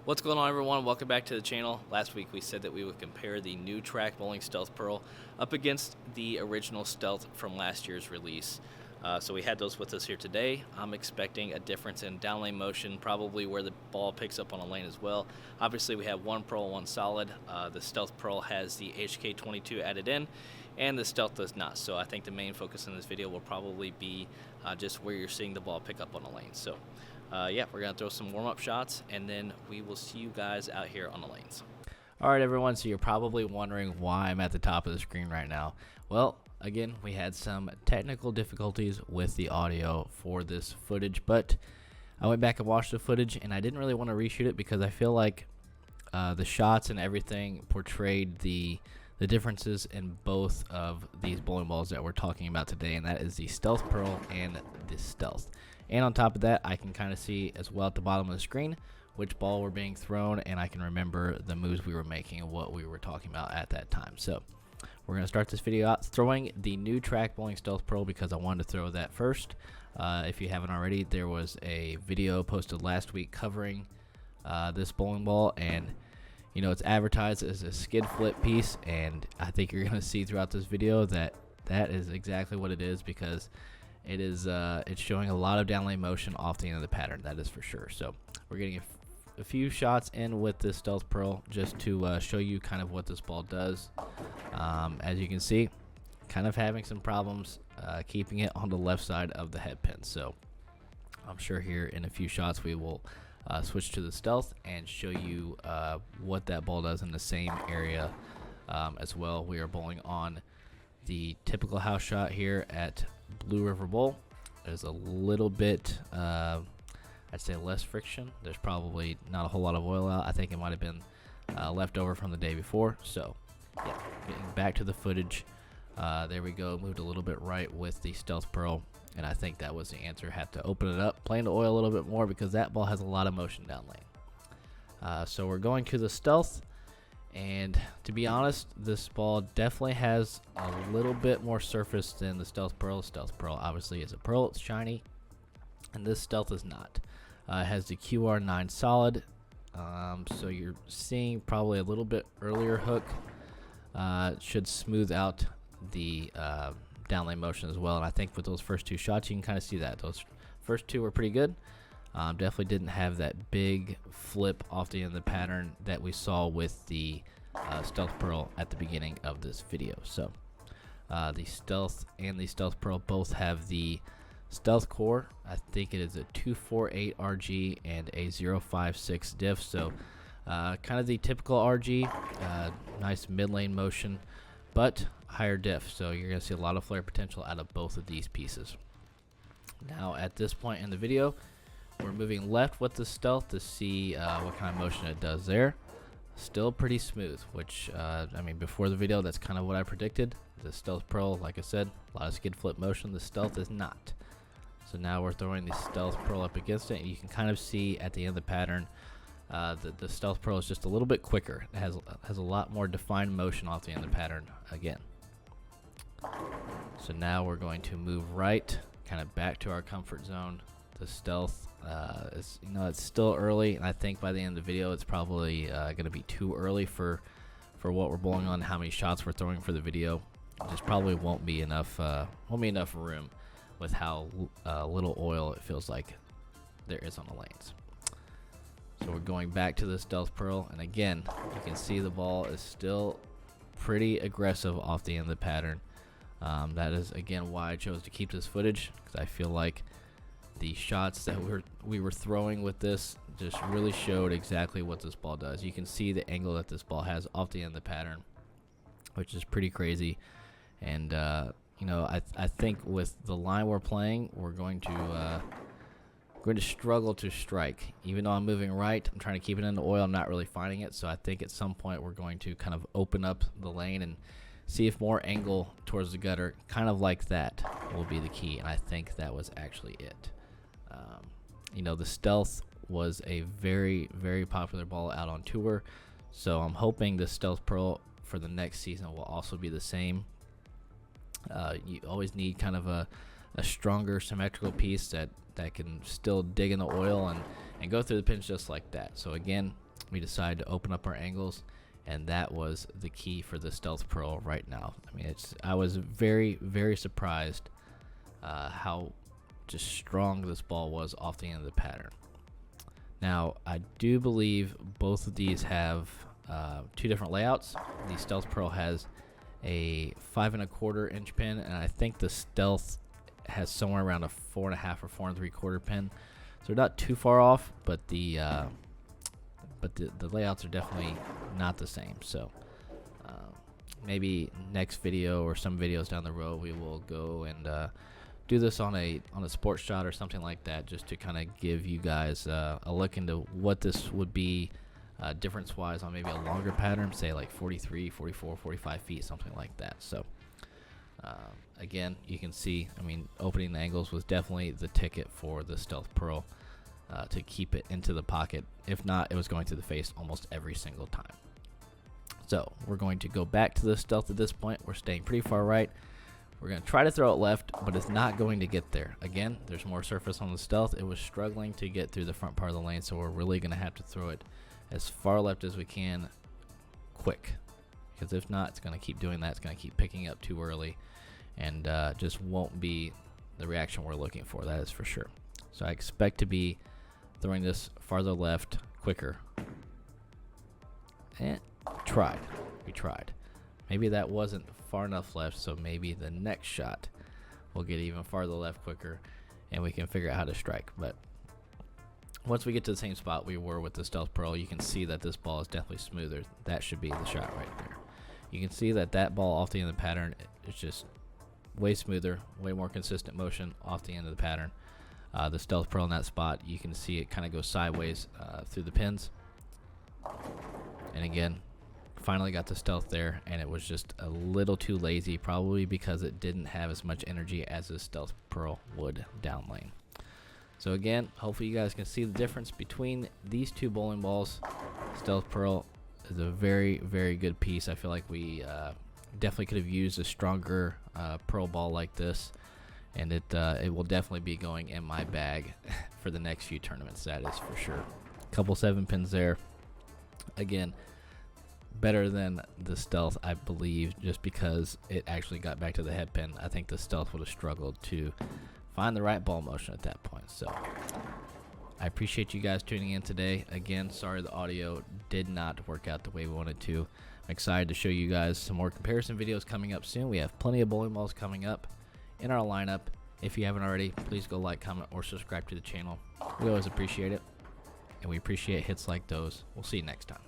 What's going on, everyone? Welcome back to the channel. Last week we said that we would compare the new Track Bowling Stealth Pearl up against the original Stealth from last year's release. So we had those with us here today. I'm expecting a difference in down lane motion, probably where the ball picks up on a lane as well. Obviously we have one Pearl, one solid. The Stealth Pearl has the HK22 added in, and the Stealth does not. So I think the main focus in this video will probably be just where you're seeing the ball pick up on a lane. So yeah, we're going to throw some warm-up shots, and then we will see you guys out here on the lanes. All right, everyone, so you're probably wondering why I'm at the top of the screen right now. Well, again, we had some technical difficulties with the audio for this footage, but I went back and watched the footage, and I didn't really want to reshoot it because I feel like the shots and everything portrayed the differences in both of these bowling balls that we're talking about today, and that is the Stealth Pearl and the Stealth. And on top of that, I can kind of see as well at the bottom of the screen which ball were being thrown, and I can remember the moves we were making and what we were talking about at that time. So we're going to start this video out throwing the new Track Bowling Stealth Pearl because I wanted to throw that first. If you haven't already, there was a video posted last week covering this bowling ball, and you know, it's advertised as a skid flip piece, and I think you're going to see throughout this video that that is exactly what it is, because it is it's showing a lot of down lane motion off the end of the pattern, that is for sure. So we're getting a few shots in with this Stealth Pearl just to show you kind of what this ball does. As you can see, kind of having some problems keeping it on the left side of the head pin. So I'm sure here in a few shots we will switch to the Stealth and show you what that ball does in the same area as well. We are bowling on the typical house shot here at Blue River Bowl. There's a little bit I'd say less friction. There's probably not a whole lot of oil out. I think it might have been left over from the day before. So yeah, getting back to the footage, there we go. Moved a little bit right with the Stealth Pearl, and I think that was the answer. Had to open it up, plane the oil a little bit more, because that ball has a lot of motion down lane. So we're going to the Stealth, and to be honest, this ball definitely has a little bit more surface than the Stealth Pearl. Stealth Pearl obviously is a pearl, it's shiny, and this Stealth is not. It has the QR9 solid, so you're seeing probably a little bit earlier hook. Should smooth out the down lane motion as well, and I think with those first two shots you can kind of see that. Those first two were pretty good. Definitely didn't have that big flip off the end of the pattern that we saw with the Stealth Pearl at the beginning of this video. So the Stealth and the Stealth Pearl both have the Stealth core. I think it is a 248 RG and a 056 diff. So kind of the typical RG, nice mid lane motion, but higher diff. So you're going to see a lot of flare potential out of both of these pieces. Now at this point in the video, we're moving left with the Stealth to see what kind of motion it does there. Still pretty smooth, which, I mean, before the video, that's kind of what I predicted. The Stealth Pearl, like I said, a lot of skid flip motion. The Stealth is not. So now we're throwing the Stealth Pearl up against it, and you can kind of see at the end of the pattern, the Stealth Pearl is just a little bit quicker. It has a lot more defined motion off the end of the pattern again. So now we're going to move right, kind of back to our comfort zone. The Stealth, you know, it's still early, and I think by the end of the video, it's probably going to be too early for what we're bowling on, how many shots we're throwing for the video. It just probably won't be enough room with how little oil it feels like there is on the lanes. So we're going back to the Stealth Pearl, and again, you can see the ball is still pretty aggressive off the end of the pattern. That is again why I chose to keep this footage, because I feel like the shots that we were throwing with this just really showed exactly what this ball does. You can see the angle that this ball has off the end of the pattern, which is pretty crazy. And you know, I think with the line we're playing, we're going to struggle to strike. Even though I'm moving right, I'm trying to keep it in the oil. I'm not really finding it. So I think at some point we're going to kind of open up the lane and see if more angle towards the gutter, kind of like that, will be the key. And I think that was actually it. You know, the Stealth was a very, very popular ball out on tour, so I'm hoping the Stealth Pearl for the next season will also be the same. You always need kind of a stronger symmetrical piece that can still dig in the oil and go through the pins just like that. So again, we decided to open up our angles, and that was the key for the Stealth Pearl right now. I mean, I was very, very surprised how just strong this ball was off the end of the pattern. Now, I do believe both of these have 2 different layouts. The Stealth Pearl has a 5 1/4 inch pin, and I think the Stealth has somewhere around a 4 1/2 or 4 3/4 pin. So they're not too far off, but the layouts are definitely not the same. So maybe next video or some videos down the road, we will go and do this on a sports shot or something like that, just to kind of give you guys a look into what this would be difference wise on maybe a longer pattern, say like 43, 44, 45 feet, something like that. So again, you can see, I mean, opening the angles was definitely the ticket for the Stealth Pearl to keep it into the pocket. If not, it was going to the face almost every single time. So we're going to go back to the Stealth at this point. We're staying pretty far right. We're going to try to throw it left, but it's not going to get there. Again, there's more surface on the Stealth. It was struggling to get through the front part of the lane, so we're really going to have to throw it as far left as we can quick, because if not, it's going to keep doing that. It's going to keep picking up too early, and just won't be the reaction we're looking for, that is for sure. So I expect to be throwing this farther left quicker. And we tried. Maybe that wasn't far enough left, so maybe the next shot will get even farther left quicker, and we can figure out how to strike. But once we get to the same spot we were with the Stealth Pearl, you can see that this ball is definitely smoother. That should be the shot right there. You can see that that ball off the end of the pattern is just way smoother, way more consistent motion off the end of the pattern. The Stealth Pearl in that spot, you can see it kind of go sideways through the pins. And again, finally got the Stealth there, and it was just a little too lazy, probably because it didn't have as much energy as the Stealth Pearl would down lane. So again, hopefully you guys can see the difference between these 2 bowling balls. Stealth Pearl is a very, very good piece. I feel like we definitely could have used a stronger pearl ball like this, and it will definitely be going in my bag for the next few tournaments, that is for sure. Couple 7 pins there. Again, better than the Stealth, I believe, just because it actually got back to the head pin. I think the Stealth would have struggled to find the right ball motion at that point. So I appreciate you guys tuning in today. Again, sorry the audio did not work out the way we wanted to. I'm excited to show you guys some more comparison videos coming up soon. We have plenty of bowling balls coming up in our lineup. If you haven't already, please go like, comment, or subscribe to the channel. We always appreciate it, and we appreciate hits like those. We'll see you next time.